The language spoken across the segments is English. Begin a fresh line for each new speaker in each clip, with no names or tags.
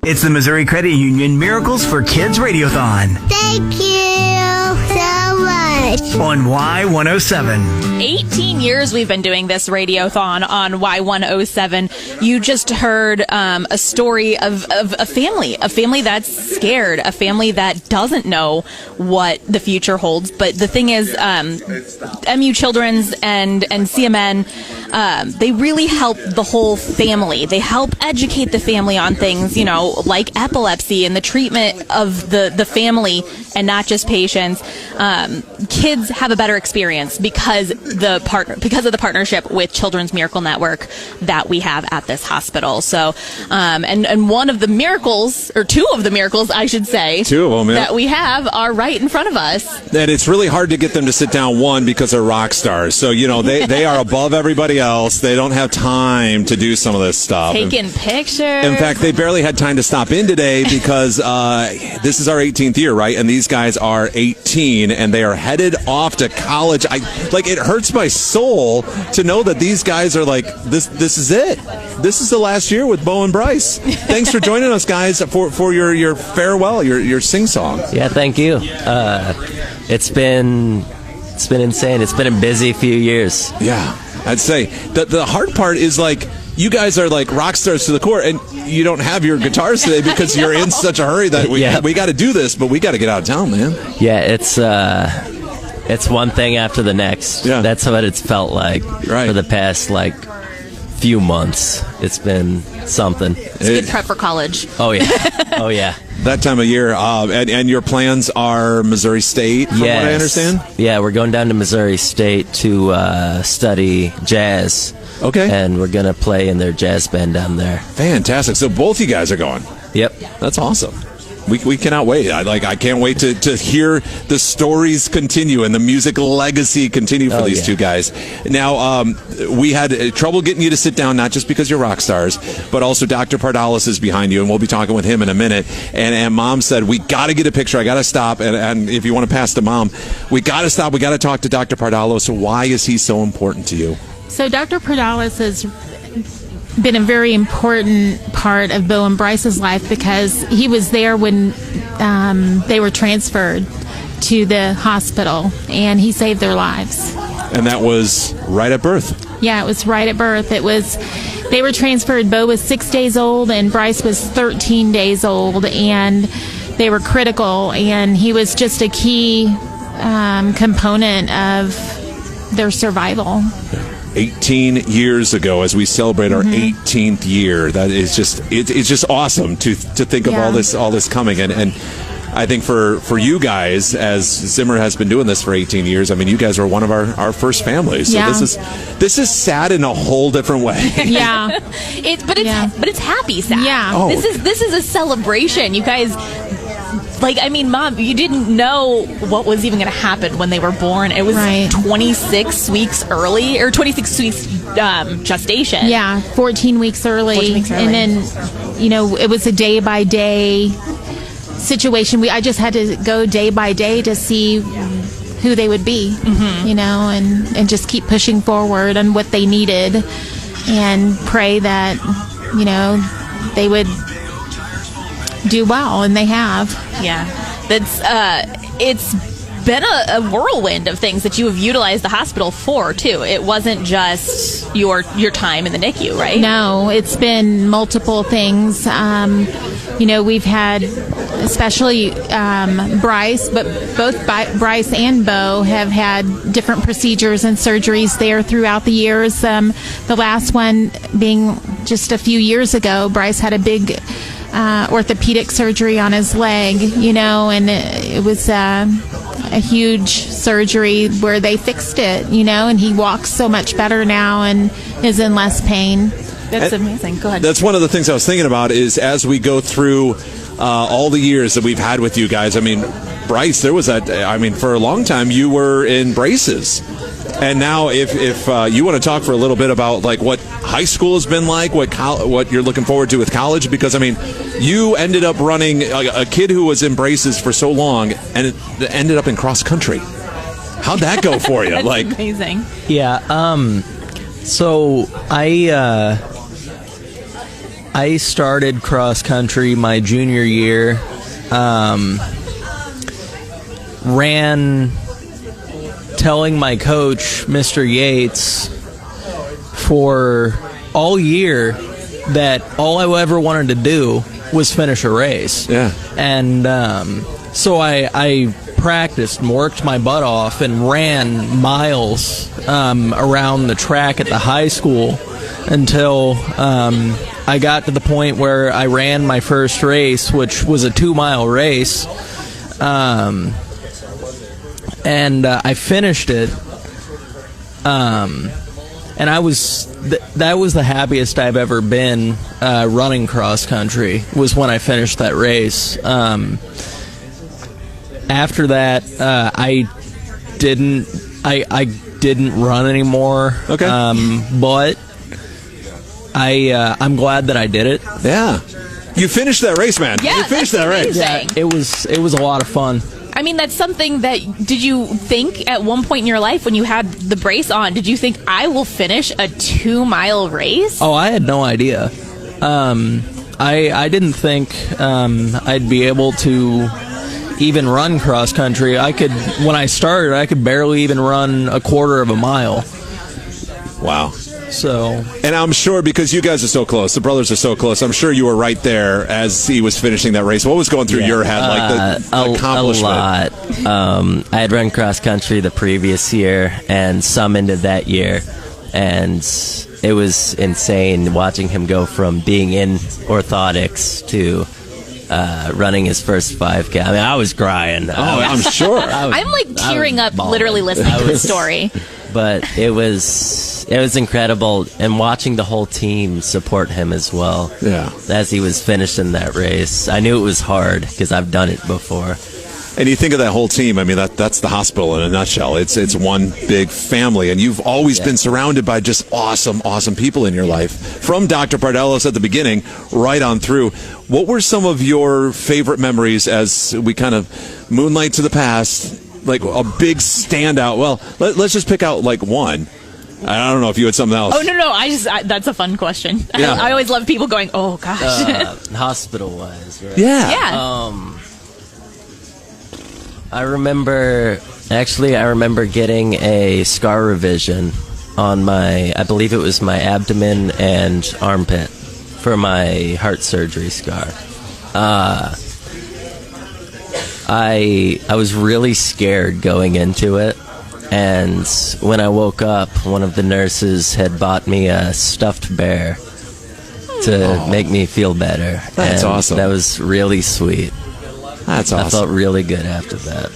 It's the Missouri Credit Union Miracles for Kids Radiothon.
Thank you so much.
On Y107.
18 years we've been doing this Radiothon on Y107. You just heard a story of a family that's scared, a family that doesn't know what the future holds. But the thing is, MU Children's and CMN, they really help the whole family. They help educate the family on things, like epilepsy and the treatment of the family and not just patients. Kids have a better experience because of the partnership with Children's Miracle Network that we have at this hospital. So, and one of the miracles, or two of the miracles, I should say, that we have are right in front of us.
And it's really hard to get them to sit down, one, because they're rock stars. So, they are above everybody else. They don't have time to do some of this stuff.
Taking pictures.
In fact, they barely had time to stop in today because this is our 18th year, right? And these guys are 18 and they are headed off to college. It hurts my soul to know that these guys are like, this is it. This is the last year with Beau and Bryce. Thanks for joining us, guys, for your farewell, your sing-song.
Yeah, thank you. It's been insane. It's been a busy few years.
Yeah, I'd say. The hard part is, you guys are like rock stars to the core, and you don't have your guitars today because you're in such a hurry that we got to do this, but we got to get out of town, man.
Yeah, it's one thing after the next.
Yeah.
That's what it's felt like for the past few months. It's been something.
It's good prep for college.
Oh yeah. Oh yeah.
That time of year, and your plans are Missouri State, from what I understand?
Yeah, we're going down to Missouri State to study jazz.
Okay.
And we're going to play in their jazz band down there.
Fantastic. So both you guys are going.
Yep.
That's awesome. We cannot wait. I can't wait to hear the stories continue and the music legacy continue for these two guys. Now, we had trouble getting you to sit down, not just because you're rock stars, but also Dr. Pardalis is behind you, and we'll be talking with him in a minute. And Mom said, we got to get a picture. I got to stop. And if you want to pass to Mom, we got to stop. We got to talk to Dr. Pardalis. So why is he so important to you?
So Dr. Pardalis has been a very important part of Beau and Bryce's life because he was there when they were transferred to the hospital, and he saved their lives.
And that was right at birth.
Yeah, it was right at birth. They were transferred. Beau was 6 days old, and Bryce was 13 days old, and they were critical, and he was just a key component of their survival.
18 years ago, as we celebrate our 18th year, that is it's just awesome to think of all this coming, and I think for you guys, as Zimmer has been doing this for 18 years, I mean, you guys were one of our first families, so this is sad in a whole different way.
Yeah.
But it's happy sad.
Yeah.
Oh.
This is a celebration. You guys, Mom, you didn't know what was even going to happen when they were born. It was 26 weeks early, or 26 weeks gestation.
Yeah, 14 weeks early.
14 weeks early.
And then, it was a day-by-day situation. I just had to go day by day to see who they would be, and just keep pushing forward on what they needed and pray that, they would do well, and they have.
Yeah, it's been a whirlwind of things that you have utilized the hospital for too. It wasn't just your time in the NICU, right?
No, it's been multiple things. We've had, especially Bryce, but both Bryce and Beau have had different procedures and surgeries there throughout the years. The last one being just a few years ago. Bryce had a big orthopedic surgery on his leg, and it was a huge surgery where they fixed it, and he walks so much better now and is in less pain.
That's amazing. Go ahead.
That's one of the things I was thinking about is as we go through all the years that we've had with you guys, I mean, Bryce, there was for a long time you were in braces. And now if you want to talk for a little bit about what high school has been like, what you're looking forward to with college, because you ended up running a kid who was in braces for so long and it ended up in cross country. How'd that go for you?
That's amazing.
Yeah. So I
I started cross country my junior year. Ran telling my coach, Mr. Yates, for all year that all I ever wanted to do was finish a race.
Yeah.
And so I practiced and worked my butt off and ran miles around the track at the high school until I got to the point where I ran my first race, which was a 2-mile race. And I finished it. And I was that was the happiest I've ever been running cross country, was when I finished that race. After that, I didn't run anymore.
Okay.
But I'm glad that I did it.
Yeah. You finished that race, man.
Yeah,
you finished that race.
amazing.
Yeah, it was a lot of fun.
I mean, that's something that, did you think at one point in your life when you had the brace on, did you think, I will finish a 2-mile race?
Oh, I had no idea. I didn't think I'd be able to even run cross country. When I started, I could barely even run a quarter of a mile.
Wow.
So,
and I'm sure, because you guys are so close, the brothers are so close, I'm sure you were right there as he was finishing that race. What was going through your head, like the accomplishment?
A lot. I had run cross country the previous year and some into that year, and it was insane watching him go from being in orthotics to running his first 5K. I mean, I was crying.
I'm sure.
I'm like tearing up literally listening to the story.
But it was incredible, and watching the whole team support him as well.
Yeah.
As he was finishing that race, I knew it was hard because I've done it before.
And you think of that whole team, I mean, that's the hospital in a nutshell. It's one big family, and you've always been surrounded by just awesome people in your life. From Dr. Pardellos at the beginning, right on through. What were some of your favorite memories as we kind of moonlight to the past? Like a big standout. Well, let's just pick out like one. I don't know if you had something else.
Oh, no. That's a fun question.
Yeah.
I always love people going, oh, gosh.
Hospital-wise, right?
Yeah.
I remember getting a scar revision on I believe it was my abdomen and armpit for my heart surgery scar. I was really scared going into it, and when I woke up, one of the nurses had bought me a stuffed bear to make me feel better.
That's awesome.
That was really sweet.
That's awesome.
I felt really good after that.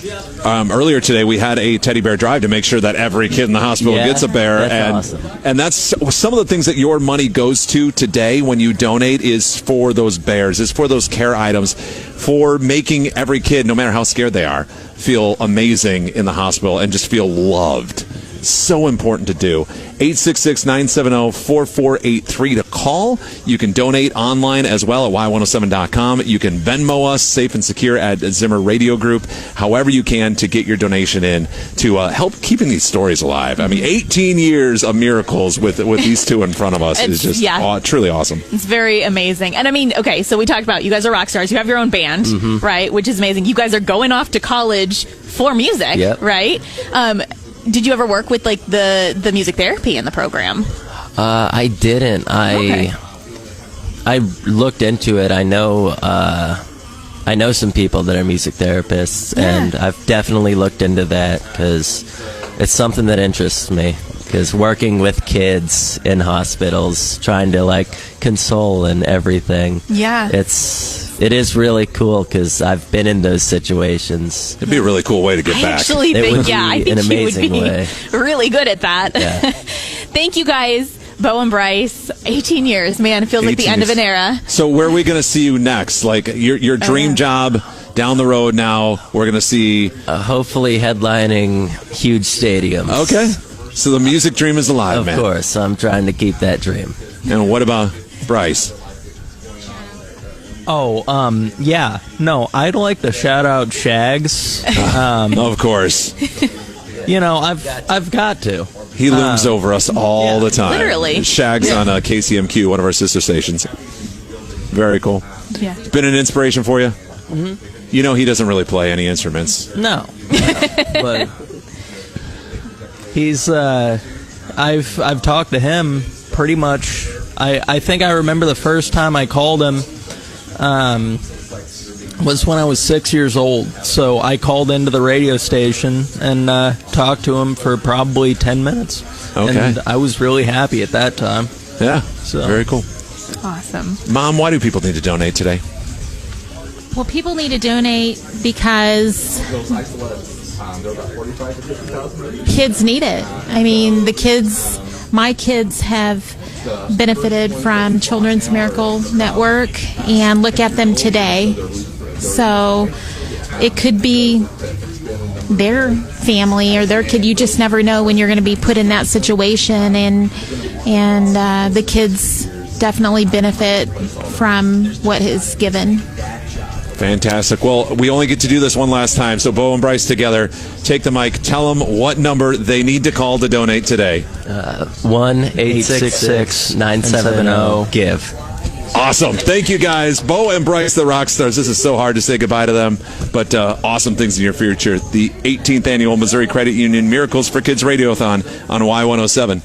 Earlier today, we had a teddy bear drive to make sure that every kid in the hospital gets a bear.
That's awesome.
And that's some of the things that your money goes to today when you donate is for those bears, is for those care items, for making every kid, no matter how scared they are, feel amazing in the hospital and just feel loved. So important to do. 866-970-4483 to call. You can donate online as well at y107.com. You can Venmo us, safe and secure, at Zimmer Radio Group. However you can to get your donation in to help keeping these stories alive. I mean, 18 years of miracles with these two in front of us is just truly awesome.
It's very amazing. And I mean, okay, so we talked about you guys are rock stars. You have your own band, right? Which is amazing. You guys are going off to college for music, right? Did you ever work with like the music therapy in the program?
I didn't. I looked into it. I know some people that are music therapists, and I've definitely looked into that because it's something that interests me. Because working with kids in hospitals, trying to like console and everything, it is really cool because I've been in those situations.
It'd be a really cool way to get back.
I think you would be really good at that.
Yeah.
Thank you guys, Beau and Bryce. 18 years, man, it feels like the end of an era.
So where are we going to see you next? Like your dream job down the road now, we're going to see...
hopefully headlining huge stadiums.
Okay. So the music dream is alive, man.
Of course, I'm trying to keep that dream.
And what about Bryce?
No, I'd like to shout out Shags.
Of course.
I've got to.
He looms over us all the time.
Literally.
Shags on KCMQ, one of our sister stations. Very cool.
Yeah.
Been an inspiration for you? Mm-hmm. You know he doesn't really play any instruments.
No. But he's I've talked to him pretty much. I think I remember the first time I called him was when I was 6 years old. So I called into the radio station and talked to him for probably 10 minutes.
Okay.
And I was really happy at that time.
Yeah.
So
very cool.
Awesome.
Mom, why do people need to donate today?
Well, people need to donate because kids need it. I mean, my kids have benefited from Children's Miracle Network, and look at them today. So it could be their family or their kid. You just never know when you're going to be put in that situation, and the kids definitely benefit from what is given.
Fantastic. Well, we only get to do this one last time, so Beau and Bryce together, take the mic, tell them what number they need to call to donate today.
1-866-970-GIVE.
Awesome. Thank you, guys. Beau and Bryce, the rock stars. This is so hard to say goodbye to them, but awesome things in your future. The 18th Annual Missouri Credit Union Miracles for Kids Radiothon on Y107.